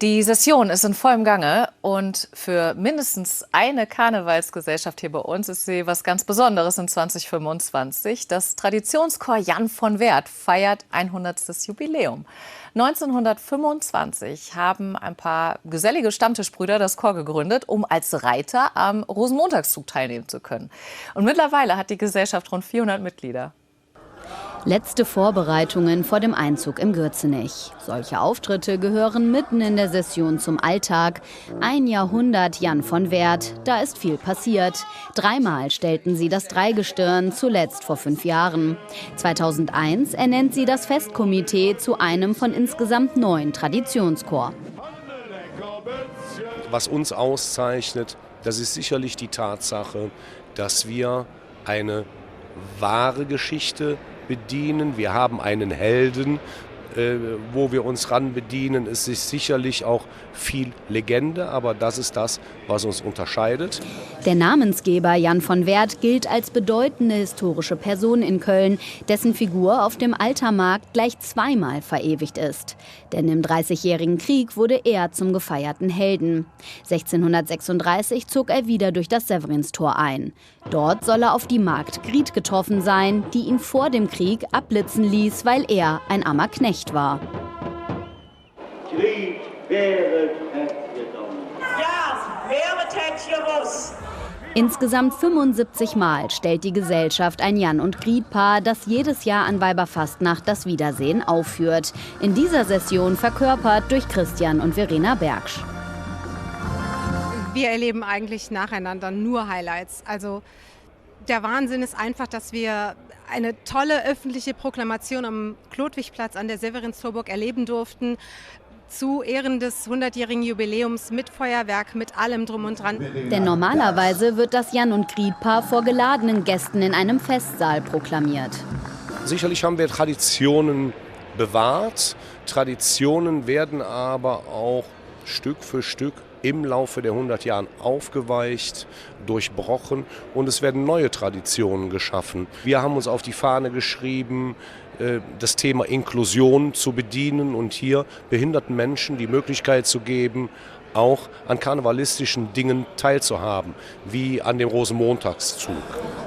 Die Session ist in vollem Gange und für mindestens eine Karnevalsgesellschaft hier bei uns ist sie was ganz Besonderes in 2025. Das Traditionschor Jan von Werd feiert 100. Jubiläum. 1925 haben ein paar gesellige Stammtischbrüder das Chor gegründet, um als Reiter am Rosenmontagszug teilnehmen zu können. Und mittlerweile hat die Gesellschaft rund 400 Mitglieder. Letzte Vorbereitungen vor dem Einzug im Gürzenich. Solche Auftritte gehören mitten in der Session zum Alltag. Ein Jahrhundert Jan von Werd, da ist viel passiert. 3-mal stellten sie das Dreigestirn, zuletzt vor 5 Jahren. 2001 ernennt sie das Festkomitee zu einem von insgesamt 9 Traditionschor. Was uns auszeichnet, das ist sicherlich die Tatsache, dass wir eine wahre Geschichte bedienen. Wir haben einen Helden, wo wir uns ran bedienen. Es ist sicherlich auch viel Legende, aber das ist das, was uns unterscheidet. Der Namensgeber Jan von Werd gilt als bedeutende historische Person in Köln, dessen Figur auf dem Altermarkt gleich 2-mal verewigt ist. Denn im Dreißigjährigen Krieg wurde er zum gefeierten Helden. 1636 zog er wieder durch das Severinstor ein. Dort soll er auf die Magd Griet getroffen sein, die ihn vor dem Krieg abblitzen ließ, weil er ein armer Knecht war. Griet wäret het gedaan. Ja, wäret het gewusst. Insgesamt 75 Mal stellt die Gesellschaft ein Jan- und Griet-Paar, das jedes Jahr an Weiberfastnacht das Wiedersehen aufführt. In dieser Session verkörpert durch Christian und Verena Bergsch. Wir erleben eigentlich nacheinander nur Highlights. Also der Wahnsinn ist einfach, dass wir eine tolle öffentliche Proklamation am Chlodwigplatz an der Severinstorburg erleben durften. Zu Ehren des 100-jährigen Jubiläums mit Feuerwerk, mit allem drum und dran. Denn normalerweise wird das Jan- und Griet-Paar vor geladenen Gästen in einem Festsaal proklamiert. Sicherlich haben wir Traditionen bewahrt. Traditionen werden aber auch Stück für Stück im Laufe der 100 Jahren aufgeweicht, durchbrochen und es werden neue Traditionen geschaffen. Wir haben uns auf die Fahne geschrieben, das Thema Inklusion zu bedienen und hier behinderten Menschen die Möglichkeit zu geben, auch an karnevalistischen Dingen teilzuhaben, wie an dem Rosenmontagszug.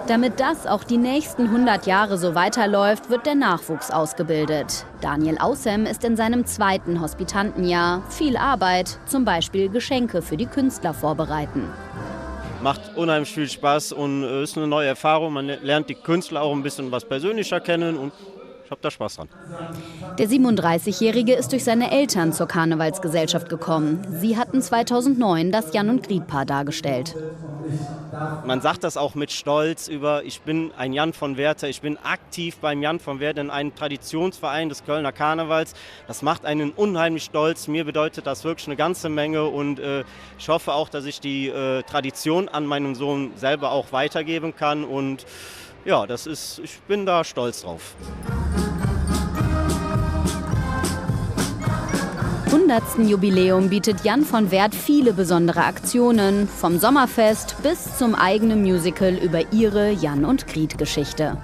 Damit das auch die nächsten 100 Jahre so weiterläuft, wird der Nachwuchs ausgebildet. Daniel Aussem ist in seinem 2. Hospitantenjahr. Viel Arbeit, zum Beispiel Geschenke für die Künstler vorbereiten. Macht unheimlich viel Spaß und ist eine neue Erfahrung. Man lernt die Künstler auch ein bisschen was persönlicher kennen und ich habe da Spaß dran. Der 37-Jährige ist durch seine Eltern zur Karnevalsgesellschaft gekommen. Sie hatten 2009 das Jan- und Griet-Paar dargestellt. Man sagt das auch mit Stolz über, ich bin ein Jan von Werther, ich bin aktiv beim Jan von Werd in einem Traditionsverein des Kölner Karnevals. Das macht einen unheimlich stolz. Mir bedeutet das wirklich eine ganze Menge und ich hoffe auch, dass ich die Tradition an meinen Sohn selber auch weitergeben kann und ja, ich bin da stolz drauf. 100. Jubiläum bietet Jan von Werd viele besondere Aktionen, vom Sommerfest bis zum eigenen Musical über ihre Jan- und Griet-Geschichte.